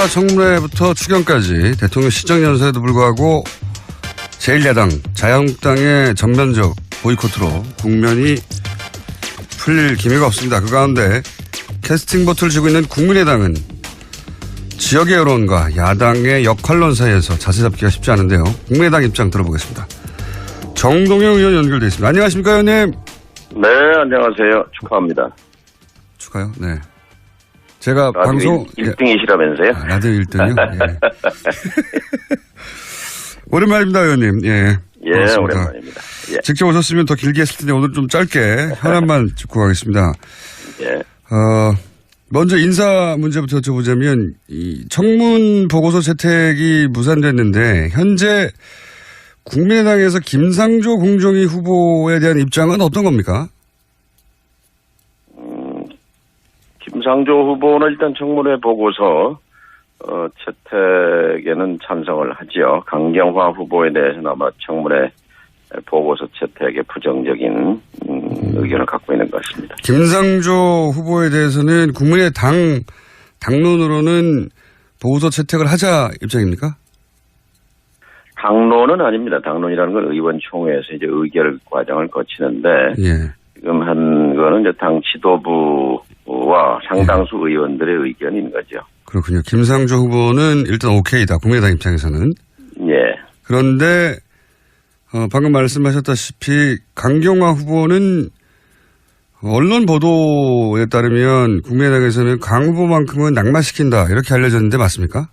청문회부터 추경까지 대통령 시정연설에도 불구하고 제1야당 자유한국당의 전면적 보이콧으로 국면이 풀릴 기미가 없습니다. 그 가운데 캐스팅 보트를 쥐고 있는 국민의당은 지역의 여론과 야당의 역할론 사이에서 자세 잡기가 쉽지 않은데요. 국민의당 입장 들어보겠습니다. 정동영 의원 연결되어 있습니다. 안녕하십니까, 의원님? 네, 안녕하세요. 축하합니다. 축하요? 네. 제가 라디오 방송 1등이시라면서요? 예. 라디오 1등이요? 예. 오랜만입니다, 의원님. 예. 예, 반갑습니다. 오랜만입니다. 예. 직접 오셨으면 더 길게 했을 텐데 오늘 좀 짧게 현안만 짚고 가겠습니다. 예. 먼저 인사 문제부터 여쭤보자면 이 청문 보고서 채택이 무산됐는데 현재 국민의당에서 김상조 공정위 후보에 대한 입장은 어떤 겁니까? 김상조 후보는 일단 청문회 보고서 채택에는 찬성을 하지요. 강경화 후보에 대해서는 아마 청문회 보고서 채택에 부정적인 의견을 갖고 있는 것 같습니다. 김상조 후보에 대해서는 국민의 당론으로는 보고서 채택을 하자 입장입니까? 당론은 아닙니다. 당론이라는 건 의원총회에서 이제 의결 과정을 거치는데 예. 지금 한 거는 이제 당 지도부와 상당수 의원들의 의견인 거죠. 그렇군요. 김상조 후보는 일단 오케이다. 국민의당 입장에서는. 예. 그런데 방금 말씀하셨다시피 강경화 후보는 언론 보도에 따르면 국민의당에서는 강 후보만큼은 낙마시킨다 이렇게 알려졌는데 맞습니까?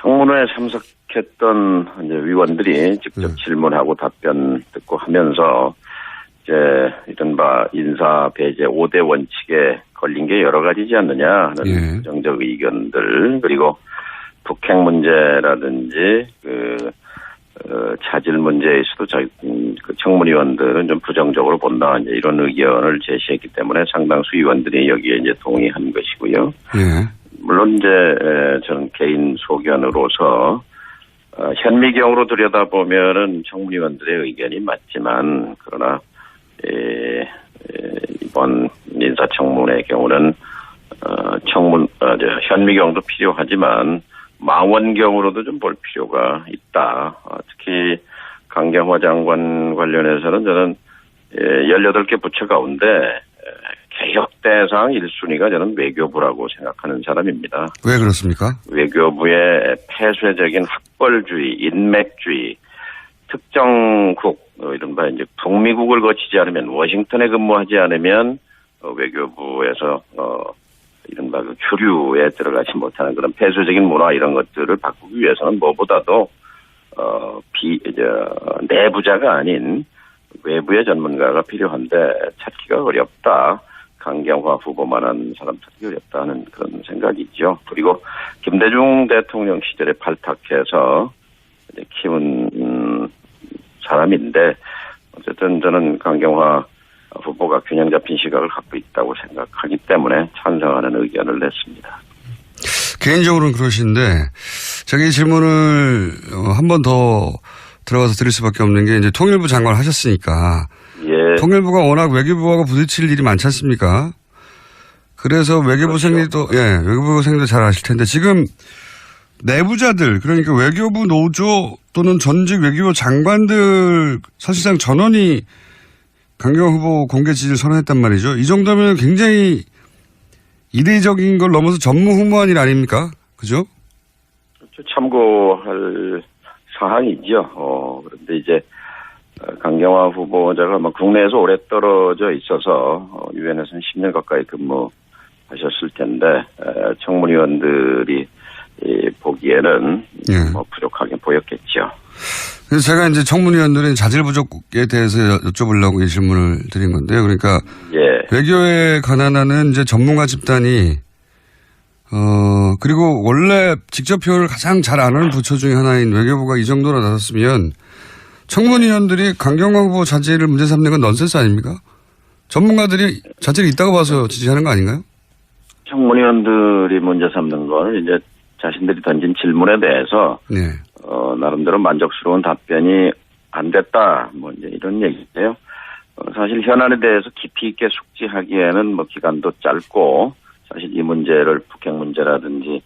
청문회에 참석했던 이제 위원들이 직접 질문하고 답변 듣고 하면서 이제 이른바 인사 배제 5대 원칙에 걸린 게 여러 가지지 않느냐 하는 부정적 의견들 그리고 북핵 문제라든지 자질 문제에서도 그 청문위원들은 좀 부정적으로 본다 이제 이런 의견을 제시했기 때문에 상당수 위원들이 여기에 이제 동의한 것이고요. 물론 이제 저는 개인 소견으로서 현미경으로 들여다보면은 청문위원들의 의견이 맞지만 그러나 이번 인사청문회의 경우는 현미경도 필요하지만 망원경으로도 좀 볼 필요가 있다. 특히 강경화 장관 관련해서는 저는 18개 부처 가운데 개혁 대상 1순위가 저는 외교부라고 생각하는 사람입니다. 왜 그렇습니까? 외교부의 폐쇄적인 학벌주의, 인맥주의, 특정국, 이른바 이제 북미국을 거치지 않으면 워싱턴에 근무하지 않으면 외교부에서 이른바 그 주류에 들어가지 못하는 그런 폐쇄적인 문화 이런 것들을 바꾸기 위해서는 무엇보다도 내부자가 아닌 외부의 전문가가 필요한데 찾기가 어렵다. 강경화 후보만한 사람 찾기 어렵다는 그런 생각이죠. 그리고 김대중 대통령 시절에 발탁해서 키운 사람인데 어쨌든 저는 강경화 후보가 균형 잡힌 시각을 갖고 있다고 생각하기 때문에 찬성하는 의견을 냈습니다. 개인적으로는 그러신데 제가 이 질문을 한 번 더 들어가서 드릴 수밖에 없는 게 이제 통일부 장관을 하셨으니까 예. 통일부가 워낙 외교부하고 부딪힐 일이 많지 않습니까? 그래서 외교부생들도 그렇죠. 외교부생들 잘 아실 텐데 지금 내부자들 그러니까 외교부 노조 또는 전직 외교부 장관들 사실상 전원이 강경화 후보 공개 지지를 선언했단 말이죠. 이 정도면 굉장히 이례적인 걸 넘어서 전무후무한 일 아닙니까? 그죠? 참고할 사항이죠. 그런데 이제 강경화 후보자가 국내에서 오래 떨어져 있어서 유엔에서는 10년 가까이 근무하셨을 텐데 청문위원들이 보기에는 부족하게 보였겠죠. 그래서 제가 이제 청문위원들의 자질 부족에 대해서 여쭤보려고 이 질문을 드린 건데요. 그러니까 외교에 관한하는 이제 전문가 집단이 그리고 원래 직접 표현을 가장 잘 안 하는 부처 중에 하나인 외교부가 이 정도로 나섰으면 청문위원들이 강경화 후보 자질을 문제 삼는 건 넌센스 아닙니까? 전문가들이 자질이 있다고 봐서 지지하는 거 아닌가요? 청문위원들이 문제 삼는 건 이제 자신들이 던진 질문에 대해서 나름대로 만족스러운 답변이 안 됐다. 이제 이런 얘기인데요. 사실 현안에 대해서 깊이 있게 숙지하기에는 기간도 짧고 사실 이 문제를 북핵 문제라든지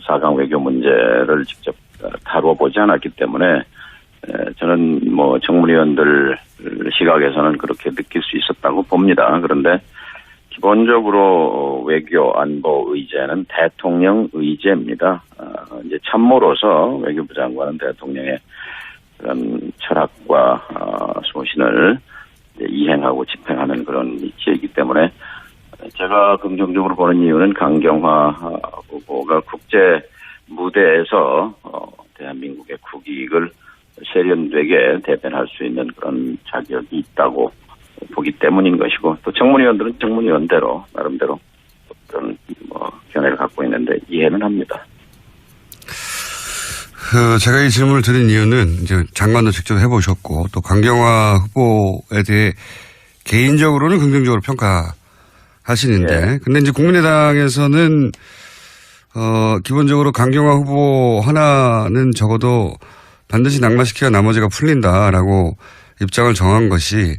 4강 외교 문제를 직접 다루어 보지 않았기 때문에 저는 뭐 정무위원들 시각에서는 그렇게 느낄 수 있었다고 봅니다. 그런데 기본적으로 외교 안보 의제는 대통령 의제입니다. 이제 참모로서 외교부 장관은 대통령의 그런 철학과 소신을 이행하고 집행하는 그런 위치이기 때문에 제가 긍정적으로 보는 이유는 강경화 후보가 국제 무대에서 대한민국의 국익을 세련되게 대변할 수 있는 그런 자격이 있다고 보기 때문인 것이고, 또 청문위원들은 청문위원대로 나름대로 어떤 견해를 갖고 있는데 이해는 합니다. 제가 이 질문을 드린 이유는 이제 장관도 직접 해보셨고 또 강경화 후보에 대해 개인적으로는 긍정적으로 평가하시는데, 근데 이제 국민의당에서는 기본적으로 강경화 후보 하나는 적어도 반드시 낙마시켜야 나머지가 풀린다라고 입장을 정한 것이,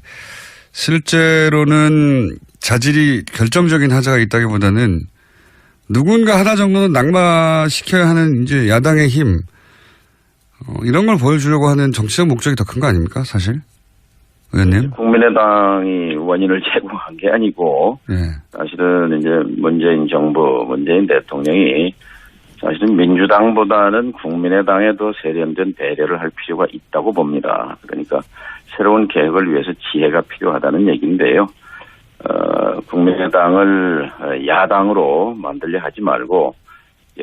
실제로는 자질이 결정적인 하자가 있다기보다는 누군가 하나 정도는 낙마시켜야 하는 이제 야당의 힘, 이런 걸 보여주려고 하는 정치적 목적이 더 큰 거 아닙니까, 사실? 의원님? 국민의당이 원인을 제공한 게 아니고, 사실은 이제 문재인 정부, 문재인 대통령이 사실은 민주당보다는 국민의당에 더 세련된 배려를 할 필요가 있다고 봅니다. 그러니까 새로운 개혁을 위해서 지혜가 필요하다는 얘기인데요. 국민의당을 야당으로 만들려 하지 말고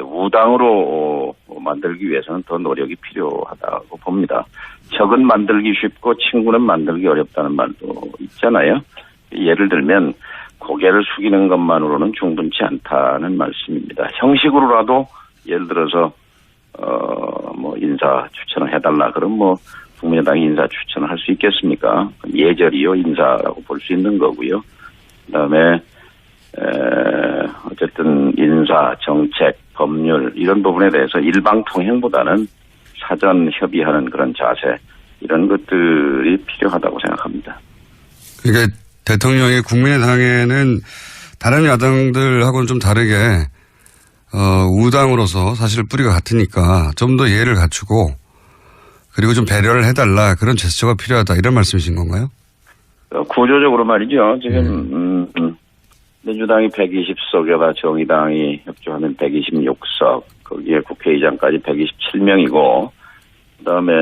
우당으로 만들기 위해서는 더 노력이 필요하다고 봅니다. 적은 만들기 쉽고 친구는 만들기 어렵다는 말도 있잖아요. 예를 들면 고개를 숙이는 것만으로는 충분치 않다는 말씀입니다. 형식으로라도 예를 들어서 인사 추천을 해달라 그럼 국민의당이 인사 추천을 할 수 있겠습니까? 예절이요 인사라고 볼 수 있는 거고요. 그다음에 어쨌든 인사, 정책, 법률 이런 부분에 대해서 일방통행보다는 사전 협의하는 그런 자세, 이런 것들이 필요하다고 생각합니다. 그러니까 대통령이 국민의당에는 다른 야당들하고는 좀 다르게 우당으로서 사실 뿌리가 같으니까 좀 더 예의를 갖추고 그리고 좀 배려를 해달라, 그런 제스처가 필요하다, 이런 말씀이신 건가요? 구조적으로 말이죠. 지금 민주당이 120석에다 정의당이 협조하면 126석, 거기에 국회의장까지 127명이고 그다음에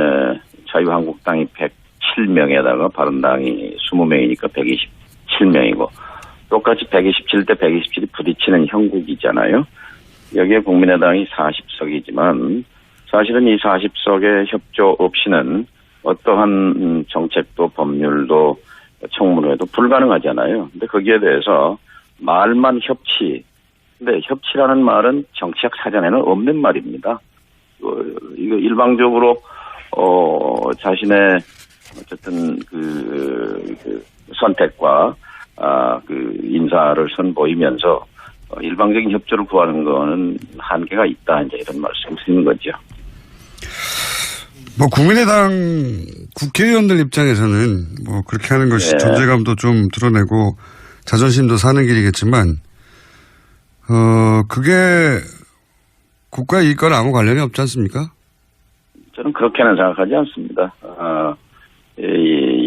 자유한국당이 107명에다가 바른당이 20명이니까 127명이고 똑같이 127대 127이 부딪히는 형국이잖아요. 여기에 국민의당이 40석이지만 사실은 이 40석의 협조 없이는 어떠한 정책도 법률도 청문회도 불가능하잖아요. 근데 거기에 대해서 말만 협치. 근데 협치라는 말은 정치학 사전에는 없는 말입니다. 이거 일방적으로 자신의 어쨌든 그 선택과 인사를 선보이면서 일방적인 협조를 구하는 거는 한계가 있다, 이제 이런 말씀드리는 거죠. 국민의당 국회의원들 입장에서는 그렇게 하는 것이 존재감도 좀 드러내고 자존심도 사는 길이겠지만, 그게 국가 이익과는 아무 관련이 없지 않습니까? 저는 그렇게는 생각하지 않습니다.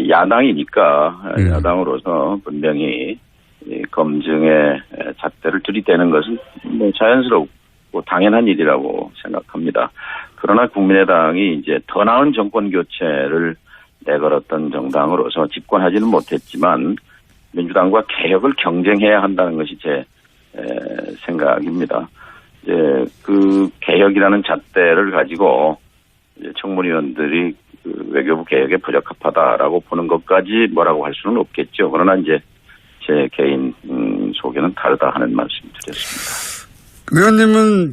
야당이니까 야당으로서 분명히 검증의 잣대를 들이대는 것은 자연스럽고 당연한 일이라고 생각합니다. 그러나 국민의당이 이제 더 나은 정권 교체를 내걸었던 정당으로서 집권하지는 못했지만 민주당과 개혁을 경쟁해야 한다는 것이 제 생각입니다. 이제 그 개혁이라는 잣대를 가지고 이제 청문위원들이 그 외교부 개혁에 부적합하다라고 보는 것까지 뭐라고 할 수는 없겠죠. 그러나 이제 제 개인 소견은 다르다 하는 말씀드렸습니다. 의원님은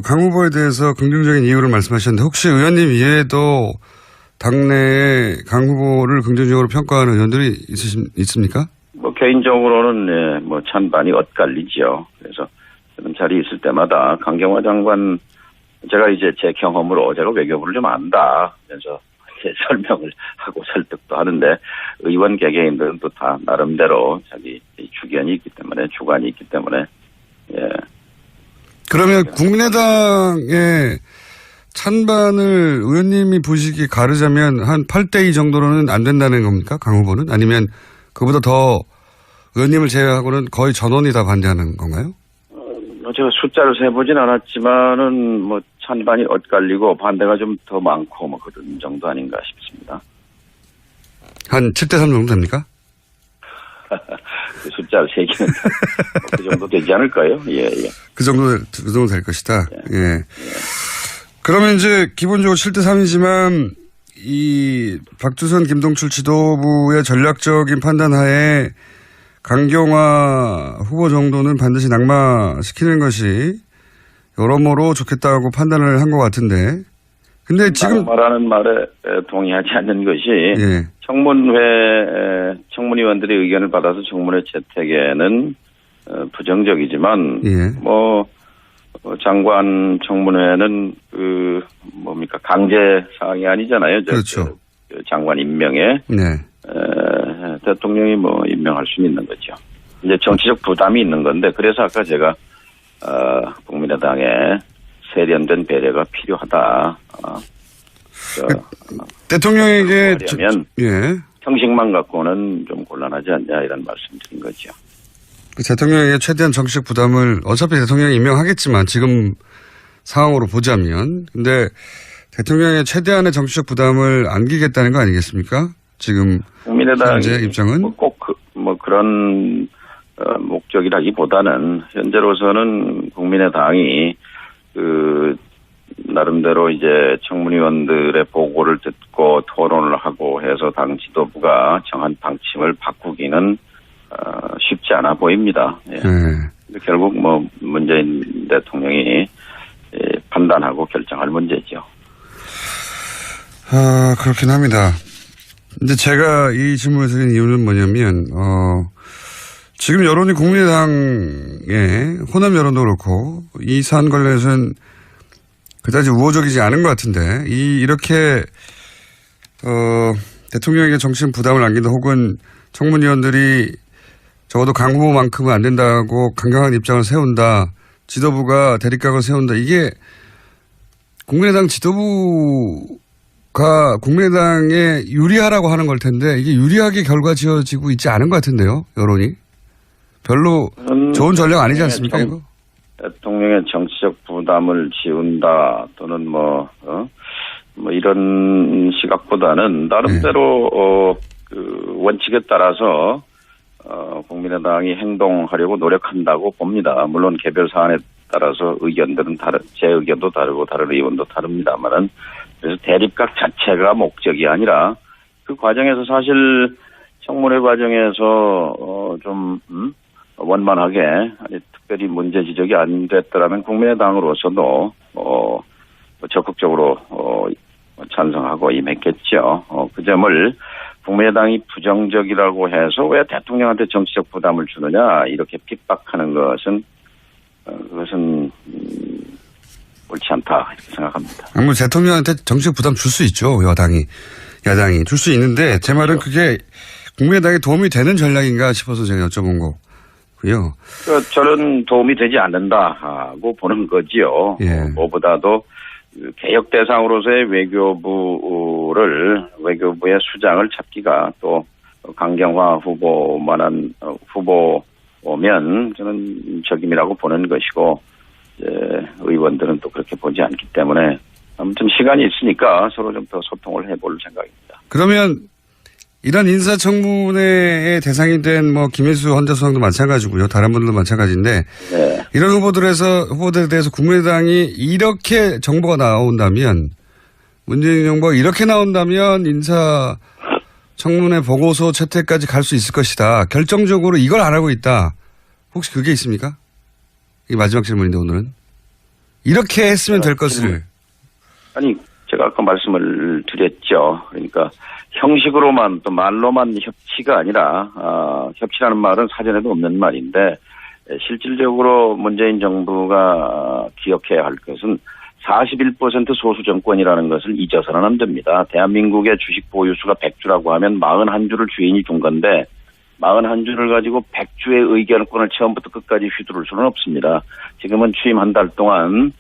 강 후보에 대해서 긍정적인 이유를 말씀하셨는데, 혹시 의원님 이외에도 당내에 강 후보를 긍정적으로 평가하는 의원들이 있습니까? 개인적으로는 찬반이 엇갈리죠. 그래서 저는 자리에 있을 때마다 강경화 장관, 제가 이제 제 경험으로 제가 외교부를 좀 안다, 그래서 설명을 하고 설득도 하는데, 의원 개개인들은 또 다 나름대로 자기 주견이 있기 때문에, 주관이 있기 때문에 그러면 국민의당의 찬반을 의원님이 보시기에 가르자면 한 8대2 정도로는 안 된다는 겁니까? 강 후보는? 아니면 그보다 더 의원님을 제외하고는 거의 전원이 다 반대하는 건가요? 제가 숫자를 세보진 않았지만은 뭐 찬반이 엇갈리고 반대가 좀 더 많고 뭐 그런 정도 아닌가 싶습니다. 한 7대3 정도 됩니까? 그 숫자를 세기는 그 정도 되지 않을까요? 예. 그 정도 될 것이다. 예. 그러면 이제 기본적으로 7대3이지만 이 박주선 김동출 지도부의 전략적인 판단 하에 강경화 후보 정도는 반드시 낙마시키는 것이 여러모로 좋겠다고 판단을 한 것 같은데. 근데 지금 낙마라는 말에 동의하지 않는 것이 예. 청문위원들의 의견을 받아서 청문회 채택에는 부정적이지만 예. 장관 청문회는 강제 사항이 아니잖아요. 그렇죠. 장관 임명에 네. 대통령이 임명할 수는 있는 거죠. 이제 정치적 부담이 있는 건데 그래서 아까 제가 국민의당에 세련된 배려가 필요하다. 대통령에게 하려면 예. 형식만 갖고는 좀 곤란하지 않냐 이런 말씀드린 거죠. 대통령에게 최대한 정치적 부담을 어차피 대통령이 임명하겠지만 지금 상황으로 보자면 근데 대통령의 최대한의 정치적 부담을 안기겠다는 거 아니겠습니까? 지금 국민의당의 입장은 꼭 그런 목적이라기보다는 현재로서는 국민의당이 나름대로 이제 청문위원들의 보고를 듣고 토론을 하고 해서 당 지도부가 정한 방침을 바꾸기는 쉽지 않아 보입니다. 예. 네. 결국 문재인 대통령이 판단하고 결정할 문제죠. 그렇긴 합니다. 근데 제가 이 질문을 드린 이유는 뭐냐면, 지금 여론이 국민의당의 호남 여론도 그렇고, 이 사안 관련해서는 그다지 우호적이지 않은 것 같은데, 이렇게, 대통령에게 정치적 부담을 안긴다 혹은 청문위원들이 적어도 강 후보만큼은 안 된다고 강경한 입장을 세운다, 지도부가 대립각을 세운다, 이게 국민의당 지도부 국민의당에 유리하라고 하는 걸 텐데 이게 유리하게 결과 지어지고 있지 않은 것 같은데요, 여론이. 별로 좋은 전략 아니지 않습니까, 이거? 대통령의 정치적 부담을 지운다 또는 이런 시각보다는 나름대로 원칙에 따라서 국민의당이 행동하려고 노력한다고 봅니다. 물론 개별 사안에 따라서 의견들은 제 의견도 다르고 다른 의원도 다릅니다만은 그래서 대립각 자체가 목적이 아니라 그 과정에서 사실 청문회 과정에서 좀 원만하게 특별히 문제 지적이 안 됐더라면 국민의당으로서도 적극적으로 찬성하고 임했겠죠. 그 점을 국민의당이 부정적이라고 해서 왜 대통령한테 정치적 부담을 주느냐 이렇게 핍박하는 것은 그것은 옳지 않다 이렇게 생각합니다. 아무 대통령한테 정치적 부담 줄 수 있죠. 야당이 줄 수 있는데 제 말은 그게 국민의당에 도움이 되는 전략인가 싶어서 제가 여쭤본 거고요. 저는 도움이 되지 않는다고 보는 거지요. 예. 무엇보다도 개혁 대상으로서의 외교부의 수장을 찾기가 또 강경화 후보만한 후보면 저는 적임이라고 보는 것이고 의원들은 또 그렇게 보지 않기 때문에 아무튼 시간이 있으니까 서로 좀 더 소통을 해볼 생각입니다. 그러면 이런 인사청문회의 대상이 된 김혜수 헌재소장도 마찬가지고요. 다른 분들도 마찬가지인데 네. 이런 후보들에 대해서 국민의당이 이렇게 정보가 나온다면 문재인 정부가 이렇게 나온다면 인사청문회 보고서 채택까지 갈 수 있을 것이다. 결정적으로 이걸 안 하고 있다. 혹시 그게 있습니까? 이게 마지막 질문인데 오늘은. 이렇게 했으면 될 것을. 아니 제가 아까 말씀을 드렸죠. 그러니까 형식으로만 또 말로만 협치가 아니라 협치라는 말은 사전에도 없는 말인데 실질적으로 문재인 정부가 기억해야 할 것은 41% 소수 정권이라는 것을 잊어서는 안 됩니다. 대한민국의 주식 보유수가 100주라고 하면 41주를 주인이 둔 건데 41주를 가지고 100주의 의결권을 처음부터 끝까지 휘두를 수는 없습니다. 지금은 취임 한 달 동안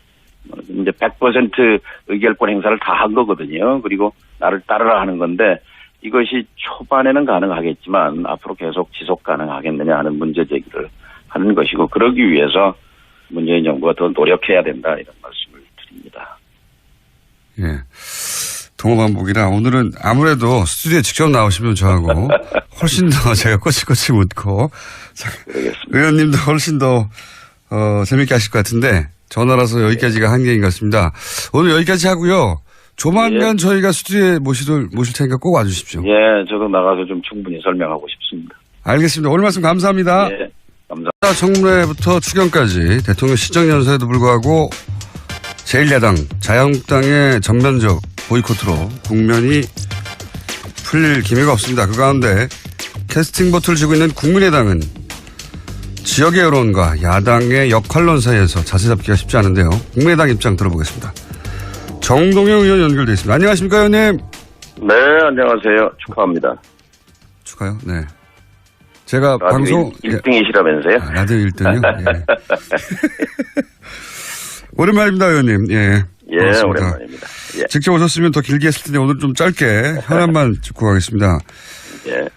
이제 100% 의결권 행사를 다 한 거거든요. 그리고 나를 따르라 하는 건데 이것이 초반에는 가능하겠지만 앞으로 계속 지속 가능하겠느냐 하는 문제 제기를 하는 것이고 그러기 위해서 문재인 정부가 더 노력해야 된다 이런 말씀을 드립니다. 예. 동호반복이라 오늘은 아무래도 스튜디오에 직접 나오시면 저하고 훨씬 더 제가 꼬치꼬치 묻고 의원님도 훨씬 더 재밌게 하실 것 같은데 전화라서 여기까지가 한계인 것 같습니다. 오늘 여기까지 하고요. 조만간 예. 저희가 스튜디오에 모실 테니까 꼭 와주십시오. 예, 저도 나가서 좀 충분히 설명하고 싶습니다. 알겠습니다. 오늘 말씀 감사합니다. 예, 감사합니다. 청문회부터 추경까지 대통령 시정연설에도 불구하고 제1야당 자유한국당의 전면적 보이콧으로 국면이 풀릴 기미가 없습니다. 그 가운데 캐스팅 보트를 쥐고 있는 국민의당은 지역의 여론과 야당의 역할론 사이에서 자세 잡기가 쉽지 않은데요. 국민의당 입장 들어보겠습니다. 정동영 의원 연결되어 있습니다. 안녕하십니까, 의원님? 네, 안녕하세요. 축하합니다. 축하요? 네. 제가 라디오 방송 1등이시라면서요? 라디오 1등이요? 예. 오랜만입니다, 의원님. 예. 예, 고맙습니다. 오랜만입니다. 예. 직접 오셨으면 더 길게 했을 텐데 오늘 좀 짧게 현안만 짚고 가겠습니다. 예.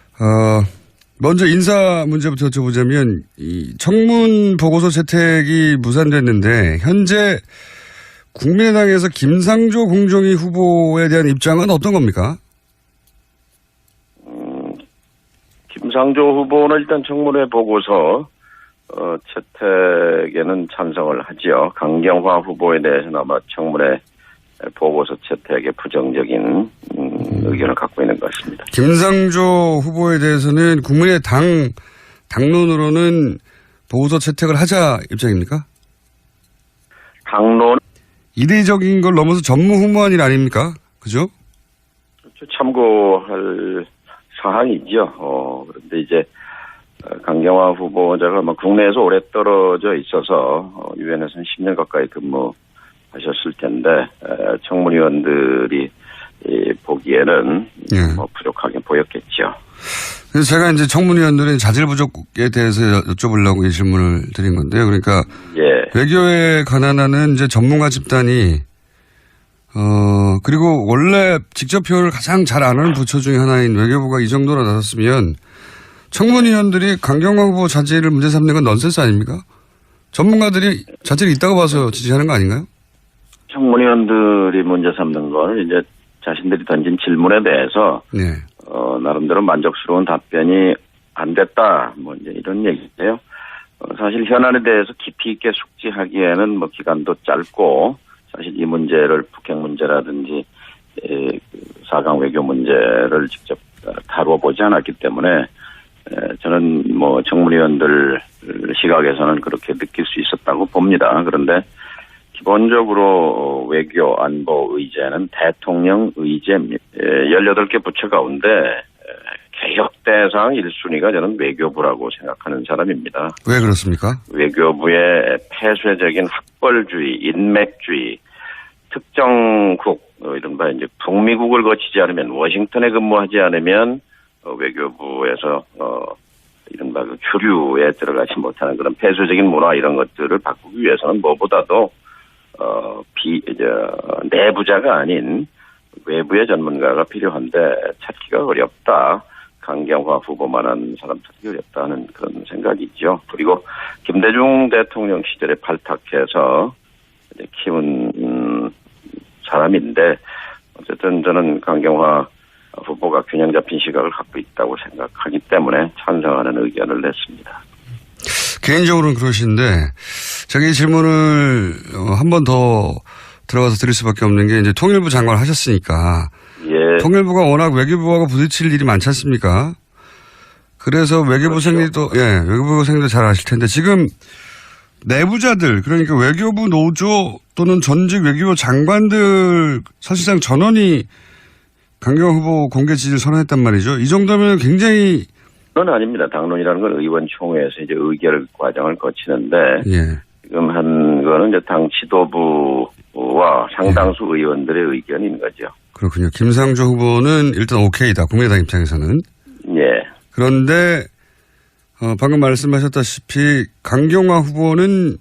먼저 인사 문제부터 여쭤보자면 이 청문 보고서 채택이 무산됐는데 현재 국민의당에서 김상조 공정위 후보에 대한 입장은 어떤 겁니까? 김상조 후보는 일단 청문회 보고서 채택에는 찬성을 하지요. 강경화 후보에 대해서는 아마 청문회 보고서 채택에 부정적인 의견을 갖고 있는 것 같습니다. 김상조 후보에 대해서는 국민의 당론으로는 보고서 채택을 하자 입장입니까? 당론 이례적인 걸 넘어서 전무후무한 일 아닙니까? 그죠? 참고할 사항이죠. 그런데 이제 강경화 후보자가 국내에서 오래 떨어져 있어서 유엔에서는 10년 가까이 근무하셨을 텐데 청문위원들이 보기에는 부족하게 보였겠죠. 그래서 제가 이제 청문위원들의 자질 부족에 대해서 여쭤보려고 이 질문을 드린 건데요. 그러니까 외교에 관한하는 이제 전문가 집단이 그리고 원래 직접 표현을 가장 잘 아는 부처 중에 하나인 외교부가 이 정도로 나섰으면 청문위원들이 강경화 후보 자질을 문제 삼는 건 넌센스 아닙니까? 전문가들이 자질이 있다고 봐서 지지하는 거 아닌가요? 청문위원들이 문제 삼는 건 이제 자신들이 던진 질문에 대해서 나름대로 만족스러운 답변이 안 됐다. 이제 이런 얘기인데요. 사실 현안에 대해서 깊이 있게 숙지하기에는 기간도 짧고 사실 이 문제를 북핵 문제라든지 4강 외교 문제를 직접 다루어 보지 않았기 때문에 저는 청문위원들 시각에서는 그렇게 느낄 수 있었다고 봅니다. 그런데 기본적으로 외교 안보 의제는 대통령 의제입니다. 18개 부처 가운데 개혁 대상 1순위가 저는 외교부라고 생각하는 사람입니다. 왜 그렇습니까? 외교부의 폐쇄적인 학벌주의, 인맥주의, 특정국, 이른바 이제 북미국을 거치지 않으면 워싱턴에 근무하지 않으면 외교부에서 이른바 주류에 들어가지 못하는 그런 폐쇄적인 문화 이런 것들을 바꾸기 위해서는 무엇보다도 내부자가 아닌 외부의 전문가가 필요한데 찾기가 어렵다. 강경화 후보만한 사람 찾기 어렵다 하는 그런 생각이죠. 그리고 김대중 대통령 시절에 발탁해서 키운 사람인데 어쨌든 저는 강경화 후보가 균형 잡힌 시각을 갖고 있다고 생각하기 때문에 찬성하는 의견을 냈습니다. 개인적으로는 그러신데 제가 이 질문을 한 번 더 들어가서 드릴 수밖에 없는 게 이제 통일부 장관을 하셨으니까 통일부가 워낙 외교부하고 부딪힐 일이 많지 않습니까? 그래서 외교부생들도 외교부생도 잘 아실 텐데 지금 내부자들 그러니까 외교부 노조 또는 전직 외교부 장관들 사실상 전원이 강경화 후보 공개 지지를 선언했단 말이죠. 이 정도면 굉장히 그건 아닙니다. 당론이라는 건 의원총회에서 이제 의결 과정을 거치는데 지금 한 거는 이제 당 지도부와 상당수 의원들의 의견인 거죠. 그렇군요. 김상조 후보는 일단 오케이다. 국민의당 입장에서는. 예. 그런데 방금 말씀하셨다시피 강경화 후보는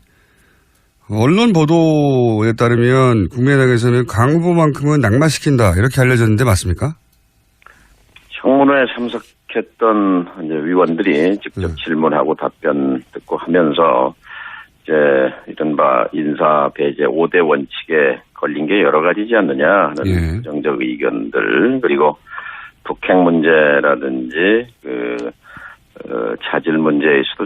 언론 보도에 따르면 국민의당에서는 강 후보만큼은 낙마시킨다 이렇게 알려졌는데 맞습니까? 청문회에 참석했던 이제 위원들이 직접 질문하고 답변 듣고 하면서 이제 이른바 인사 배제 5대 원칙에 걸린 게 여러 가지지 않느냐 하는 부정적 의견들 그리고 북핵 문제라든지 자질 문제에 있어도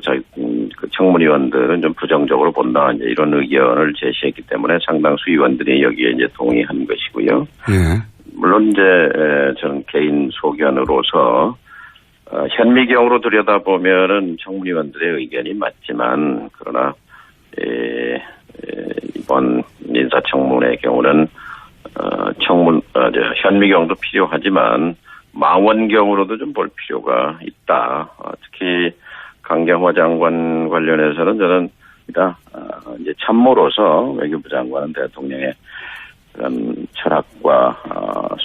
그 청문위원들은 좀 부정적으로 본다 이제 이런 의견을 제시했기 때문에 상당수 위원들이 여기에 이제 동의한 것이고요. 물론 이제 저는 개인 소견으로서 현미경으로 들여다보면은 청문위원들의 의견이 맞지만 그러나 이번 인사청문회의 경우는 현미경도 필요하지만 망원경으로도 좀 볼 필요가 있다. 특히 강경화 장관 관련해서는 저는 이제 참모로서 외교부 장관은 대통령의 그런 철학과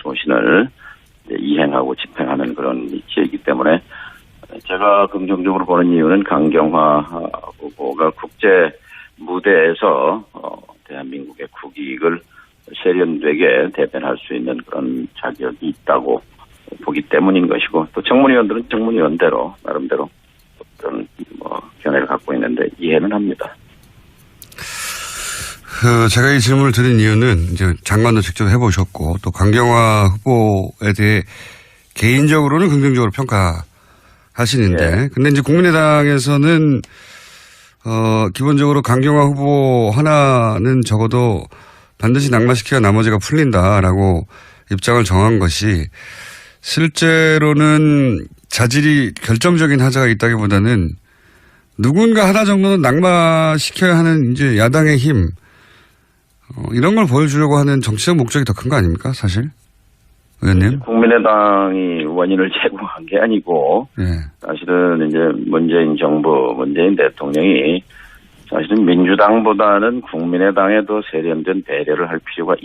소신을 이행하고 집행하는 그런 위치이기 때문에 제가 긍정적으로 보는 이유는 강경화 후보가 국제 무대에서 대한민국의 국익을 세련되게 대변할 수 있는 그런 자격이 있다고 보기 때문인 것이고 또 청문위원들은 청문위원대로 나름대로 어떤 견해를 갖고 있는데 이해는 합니다. 제가 이 질문을 드린 이유는 이제 장관도 직접 해보셨고 또 강경화 후보에 대해 개인적으로는 긍정적으로 평가하시는데 근데 이제 국민의당에서는 기본적으로 강경화 후보 하나는 적어도 반드시 낙마시켜야 나머지가 풀린다라고 입장을 정한 것이 실제로는 자질이 결정적인 하자가 있다기보다는 누군가 하나 정도는 낙마시켜야 하는 이제 야당의 힘 이런 걸 보여주려고 하는 정치적 목적이 더 큰 거 아닙니까 사실? 의원님? 국민의당이 원인을 제공한 게 아니고 사실은 이제 문재인 정부, 문재인 대통령이 사실은 민주당보다는 국민의당에 더 세련된 배려를 할 필요가